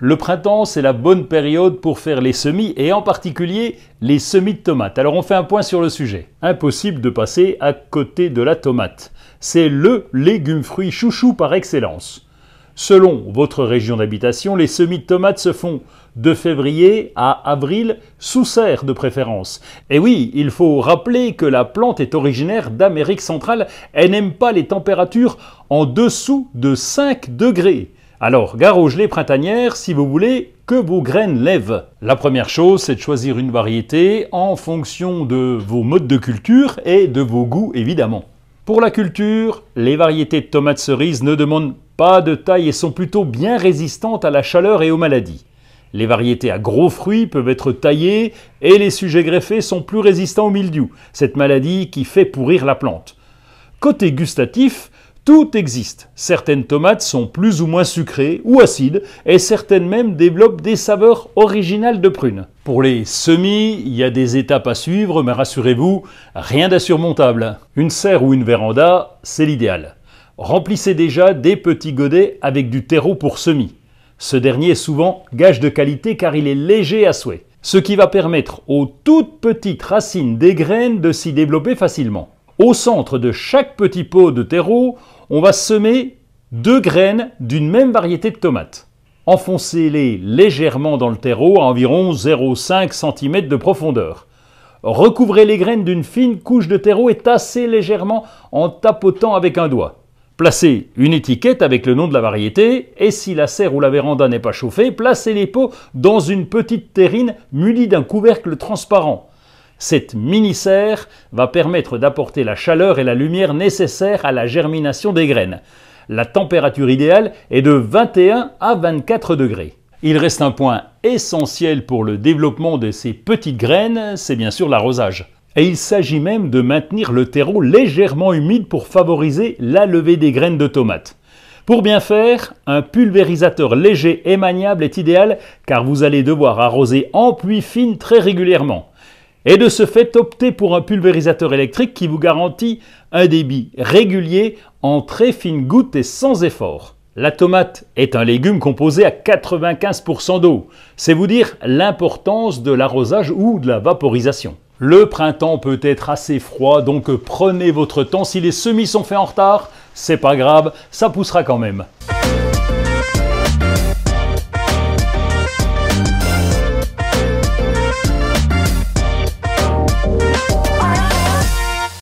Le printemps, c'est la bonne période pour faire les semis et en particulier les semis de tomates. Alors on fait un point sur le sujet. Impossible de passer à côté de la tomate. C'est le légume-fruit chouchou par excellence. Selon votre région d'habitation, les semis de tomates se font de février à avril, sous serre de préférence. Et oui, il faut rappeler que la plante est originaire d'Amérique centrale. Elle n'aime pas les températures en dessous de 5 degrés. Alors, gare aux gelées printanières si vous voulez que vos graines lèvent. La première chose, c'est de choisir une variété en fonction de vos modes de culture et de vos goûts évidemment. Pour la culture, les variétés de tomates cerises ne demandent pas de taille et sont plutôt bien résistantes à la chaleur et aux maladies. Les variétés à gros fruits peuvent être taillées et les sujets greffés sont plus résistants au mildiou, cette maladie qui fait pourrir la plante. Côté gustatif, tout existe. Certaines tomates sont plus ou moins sucrées ou acides et certaines même développent des saveurs originales de prunes. Pour les semis, il y a des étapes à suivre, mais rassurez-vous, rien d'insurmontable. Une serre ou une véranda, c'est l'idéal. Remplissez déjà des petits godets avec du terreau pour semis. Ce dernier est souvent gage de qualité car il est léger à souhait, ce qui va permettre aux toutes petites racines des graines de s'y développer facilement. Au centre de chaque petit pot de terreau, on va semer 2 graines d'une même variété de tomates. Enfoncez-les légèrement dans le terreau à environ 0,5 cm de profondeur. Recouvrez les graines d'une fine couche de terreau et tassez légèrement en tapotant avec un doigt. Placez une étiquette avec le nom de la variété et si la serre ou la véranda n'est pas chauffée, placez les pots dans une petite terrine munie d'un couvercle transparent. Cette mini-serre va permettre d'apporter la chaleur et la lumière nécessaires à la germination des graines. La température idéale est de 21 à 24 degrés. Il reste un point essentiel pour le développement de ces petites graines, c'est bien sûr l'arrosage. Et il s'agit même de maintenir le terreau légèrement humide pour favoriser la levée des graines de tomates. Pour bien faire, un pulvérisateur léger et maniable est idéal car vous allez devoir arroser en pluie fine très régulièrement. Et de ce fait, optez pour un pulvérisateur électrique qui vous garantit un débit régulier en très fines gouttes et sans effort. La tomate est un légume composé à 95% d'eau. C'est vous dire l'importance de l'arrosage ou de la vaporisation. Le printemps peut être assez froid, donc prenez votre temps. Si les semis sont faits en retard, c'est pas grave, ça poussera quand même.